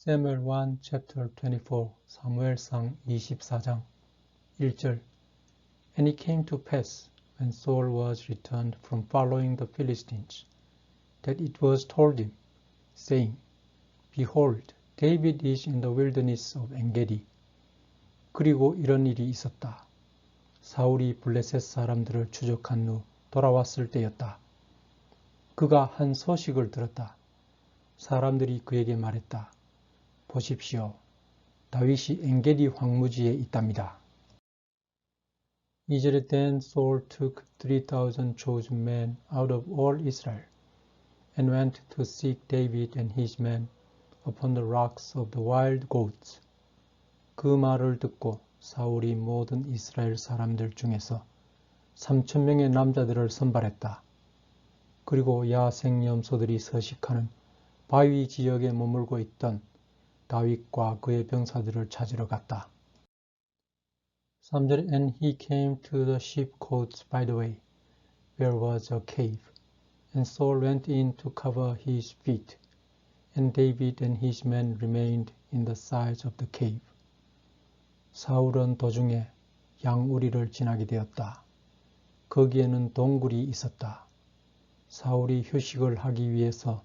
Samuel 1 chapter 24 사무엘상 24장 1절 And it came to pass when Saul was returned from following the Philistines that it was told him, saying, Behold, David is in the wilderness of En-gedi. 그리고 이런 일이 있었다. 사울이 블레셋 사람들을 추적한 후 돌아왔을 때였다. 그가 한 소식을 들었다. 사람들이 그에게 말했다. 보십시오. 다윗이 엔게디 황무지에 있답니다. 2절에 Then Saul took 3,000 chosen men out of all Israel and went to seek David and his men upon the rocks of the wild goats. 그 말을 듣고 사울이 모든 이스라엘 사람들 중에서 3,000명의 남자들을 선발했다. 그리고 야생 염소들이 서식하는 바위 지역에 머물고 있던 다윗과 그의 병사들을 찾으러 갔다. 3절 And he came to the sheepcotes by the way, where was a cave, and Saul went in to cover his feet, and David and his men remained in the sides of the cave. 사울은 도중에 양우리를 지나게 되었다. 거기에는 동굴이 있었다. 사울이 휴식을 하기 위해서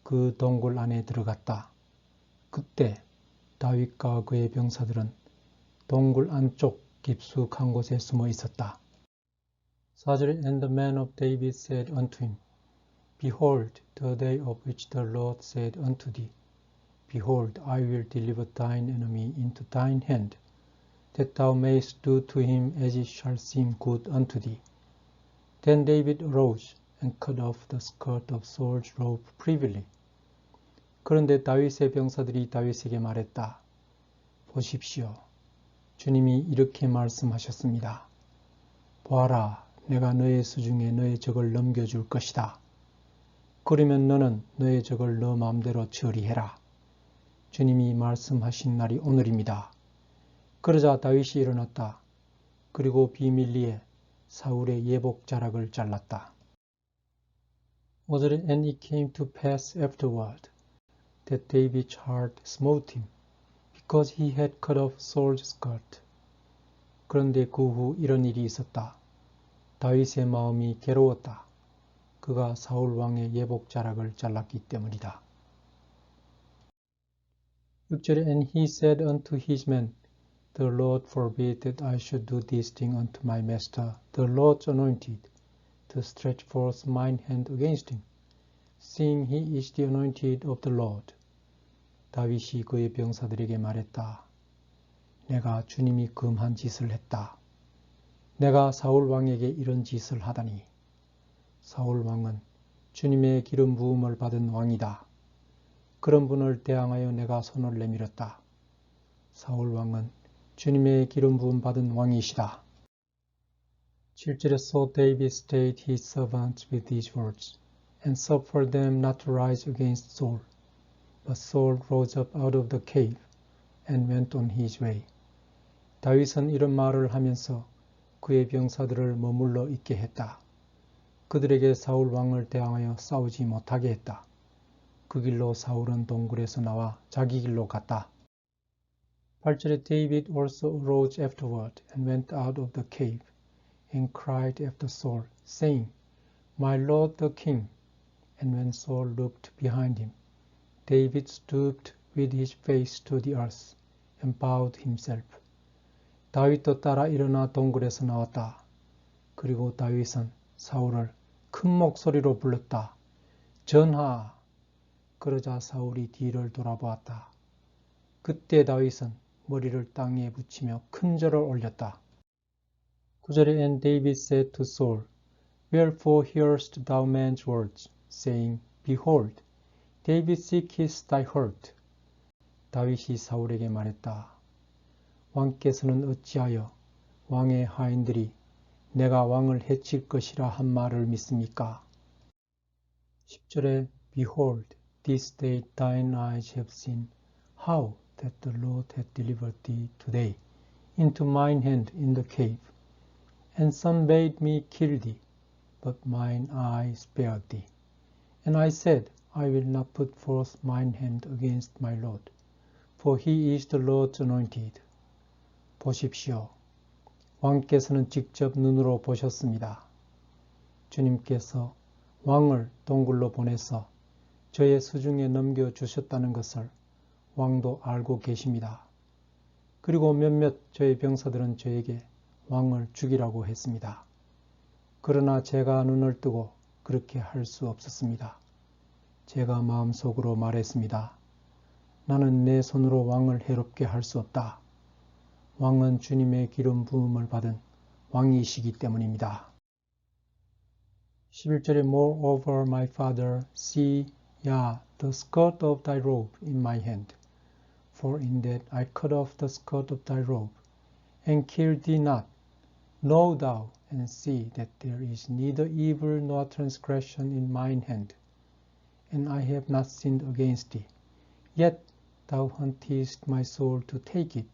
그 동굴 안에 들어갔다. 그때 다윗과 그의 병사들은 동굴 안쪽 깊숙한 곳에 숨어 있었다. 4절에 And the men of David said unto him, Behold, the day of which the Lord said unto thee, Behold, I will deliver thine enemy into thine hand, that thou mayest do to him as it shall seem good unto thee. Then David arose and cut off the skirt of Saul's robe privily. 그런데 다윗의 병사들이 다윗에게 말했다. 보십시오. 주님이 이렇게 말씀하셨습니다. 보아라, 내가 너의 수중에 너의 적을 넘겨줄 것이다. 그러면 너는 너의 적을 너 마음대로 처리해라. 주님이 말씀하신 날이 오늘입니다. 그러자 다윗이 일어났다. 그리고 비밀리에 사울의 예복 자락을 잘랐다. 5절에 And it came to pass afterward that David's heart smote him, because he had cut off Saul's skirt. 그런데 그 후 이런 일이 있었다. 다윗의 마음이 괴로웠다. 그가 사울 왕의 예복 자락을 잘랐기 때문이다. 6절에 And he said unto his men, The Lord forbid that I should do this thing unto my master, the Lord's anointed, to stretch forth mine hand against him, seeing he is the anointed of the Lord. 다윗이 그의 병사들에게 말했다. 내가 주님이 금한 짓을 했다. 내가 사울 왕에게 이런 짓을 하다니. 사울 왕은 주님의 기름 부음을 받은 왕이다. 그런 분을 대항하여 내가 손을 내밀었다. 사울 왕은 주님의 기름 부음 받은 왕이시다. 7절에 So David stayed his servants with these words, and suffered them not to rise against Saul. But Saul rose up out of the cave and went on his way. 다윗은 이런 말을 하면서 그의 병사들을 머물러 있게 했다. 그들에게 사울 왕을 대항하여 싸우지 못하게 했다. 그 길로 사울은 동굴에서 나와 자기 길로 갔다. 8절에 David also arose afterward and went out of the cave and cried after Saul, saying, My lord the king. And when Saul looked behind him, David stooped with his face to the earth and bowed himself. 다윗도 따라 일어나 동굴에서 나왔다. 그리고 다윗은 사울을 큰 목소리로 불렀다. 전하! 그러자 사울이 뒤를 돌아보았다. 그때 다윗은 머리를 땅에 붙이며 큰 절을 올렸다. 9절에 And David said to Saul, Wherefore hearest thou man's words, saying, Behold, David seeketh thy hurt. 다윗이 사울에게 말했다. 왕께서는 어찌하여 왕의 하인들이 내가 왕을 해칠 것이라 한 말을 믿습니까? 10절에 Behold, this day thine eyes have seen how that the Lord hath delivered thee today into mine hand in the cave. And some bade me kill thee, but mine eye spared thee. And I said, I will not put forth mine hand against my Lord, for he is the Lord's anointed. 보십시오. 왕께서는 직접 눈으로 보셨습니다. 주님께서 왕을 동굴로 보내서 저의 수중에 넘겨주셨다는 것을 왕도 알고 계십니다. 그리고 몇몇 저의 병사들은 저에게 왕을 죽이라고 했습니다. 그러나 제가 눈을 뜨고 그렇게 할 수 없었습니다. 제가 마음속으로 말했습니다. 나는 내 손으로 왕을 해롭게 할 수 없다. 왕은 주님의 기름 부음을 받은 왕이시기 때문입니다. 11절에 Moreover my father, see, the skirt of thy robe in my hand. For in that I cut off the skirt of thy robe, and killed thee not. Know thou, and see that there is neither evil nor transgression in mine hand. And I have not sinned against thee. Yet thou huntest my soul to take it.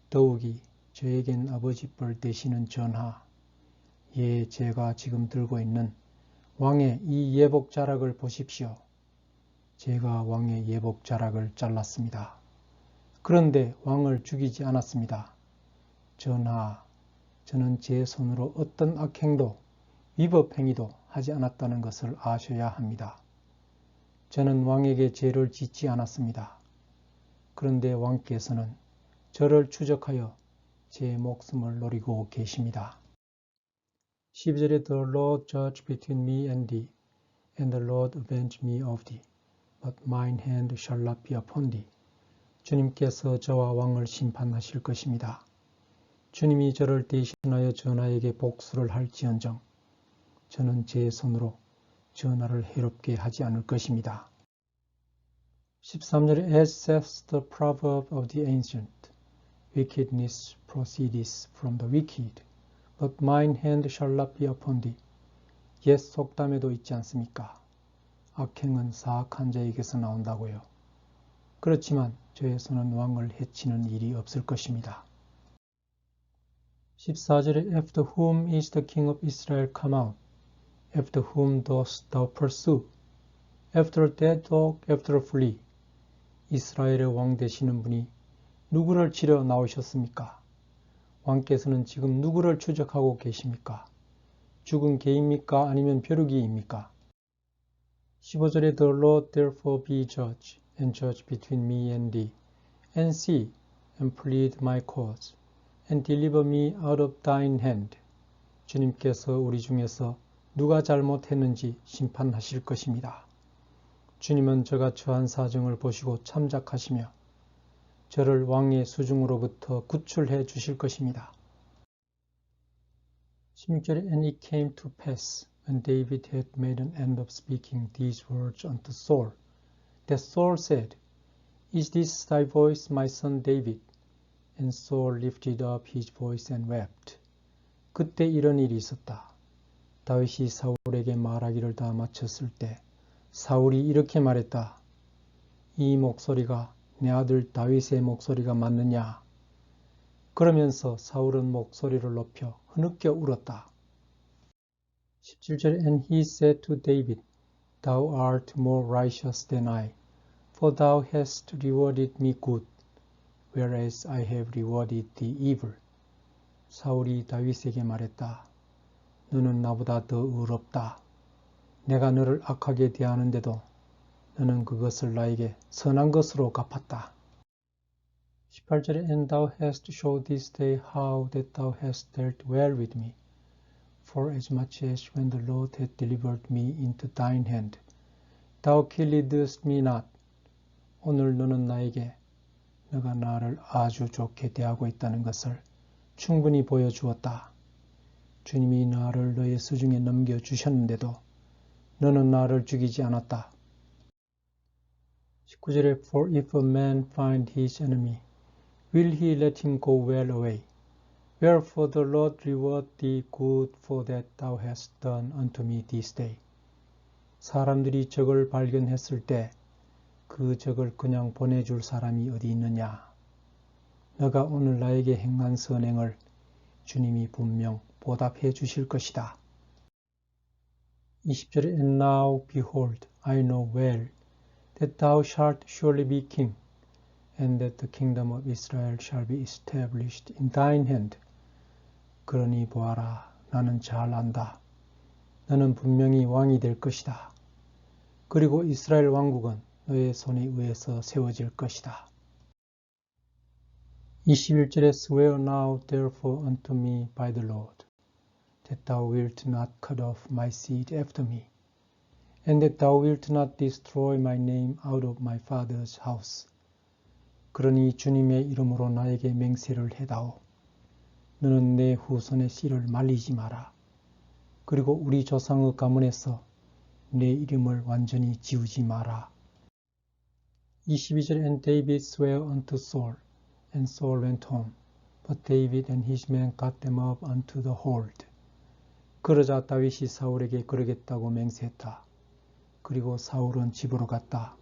더욱이 저에겐 아버지 뻘 되시는 전하, 제가 지금 들고 있는 왕의 이 예복 자락을 보십시오. 제가 왕의 예복 자락을 잘랐습니다. 그런데 왕을 죽이지 않았습니다. 전하, 저는 제 손으로 어떤 악행도 위법 행위도 하지 않았다는 것을 아셔야 합니다. 저는 왕에게 죄를 짓지 않았습니다. 그런데 왕께서는 저를 추적하여 제 목숨을 노리고 계십니다. 12절에 The Lord judge between me and thee, and the Lord avenge me of thee, but mine hand shall not be upon thee. 주님께서 저와 왕을 심판하실 것입니다. 주님이 저를 대신하여 전하에게 복수를 할지언정 저는 제 손으로 전하를 해롭게 하지 않을 것입니다. 13절에 As saith the proverb of the ancient, wickedness proceedeth from the wicked, but mine hand shall not be upon thee. 옛 속담에도 있지 않습니까? 악행은 사악한 자에게서 나온다고요. 그렇지만 저의 손은 왕을 해치는 일이 없을 것입니다. 14절에 After whom is the king of Israel come out? After whom dost thou pursue? After a dead dog, after a flea. 이스라엘의 왕 되시는 분이 누구를 치러 나오셨습니까? 왕께서는 지금 누구를 추적하고 계십니까? 죽은 개입니까? 아니면 벼룩이입니까? 15절에 The Lord therefore be judge, and judge between me and thee, and see, and plead my cause, and deliver me out of thine hand. 주님께서 우리 중에서 누가 잘못했는지 심판하실 것입니다. 주님은 저가 처한 사정을 보시고 참작하시며 저를 왕의 수중으로부터 구출해 주실 것입니다. 16절에 And it came to pass, when David had made an end of speaking these words unto Saul, that Saul said, Is this thy voice, my son David? And Saul lifted up his voice and wept. 그때 이런 일이 있었다. 다윗이 사울에게 말하기를 다 마쳤을 때 사울이 이렇게 말했다. 이 목소리가 내 아들 다윗의 목소리가 맞느냐? 그러면서 사울은 목소리를 높여 흐느껴 울었다. 17절에 And he said to David, Thou art more righteous than I, for thou hast rewarded me good, whereas I have rewarded thee evil. 사울이 다윗에게 말했다. 너는 나보다 더 의롭다. 내가 너를 악하게 대하는데도 너는 그것을 나에게 선한 것으로 갚았다. 18절에 And thou hast showed this day how that thou hast dealt well with me. For as much as when the Lord had delivered me into thine hand, thou killedst me not. 오늘 너는 나에게 너가 나를 아주 좋게 대하고 있다는 것을 충분히 보여주었다. 주님이 나를 너의 수중에 넘겨주셨는데도 너는 나를 죽이지 않았다. 19절에 For if a man find his enemy, will he let him go well away? Wherefore the Lord reward thee good for that thou hast done unto me this day. 사람들이 적을 발견했을 때 그 적을 그냥 보내줄 사람이 어디 있느냐? 너가 오늘 나에게 행한 선행을 주님이 분명 보답해 주실 것이다. 20절에 And now behold, I know well that thou shalt surely be king, and that the kingdom of Israel shall be established in thine hand. 그러니 보아라, 나는 잘 안다. 너는 분명히 왕이 될 것이다. 그리고 이스라엘 왕국은 너의 손에 의해서 세워질 것이다. 21절에 Swear now therefore unto me by the Lord, that thou wilt not cut off my seed after me, and that thou wilt not destroy my name out of my father's house. 그러니 주님의 이름으로 나에게 맹세를 해다오. 너는 내 후손의 씨를 말리지 마라. 그리고 우리 조상의 가문에서 내 이름을 완전히 지우지 마라. 22절 And David sware unto Saul, and Saul went home, but David and his men got them up unto the hold. 그러자 다윗이 사울에게 그러겠다고 맹세했다. 그리고 사울은 집으로 갔다.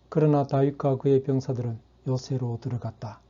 그러나 다윗과 그의 병사들은 요새로 들어갔다.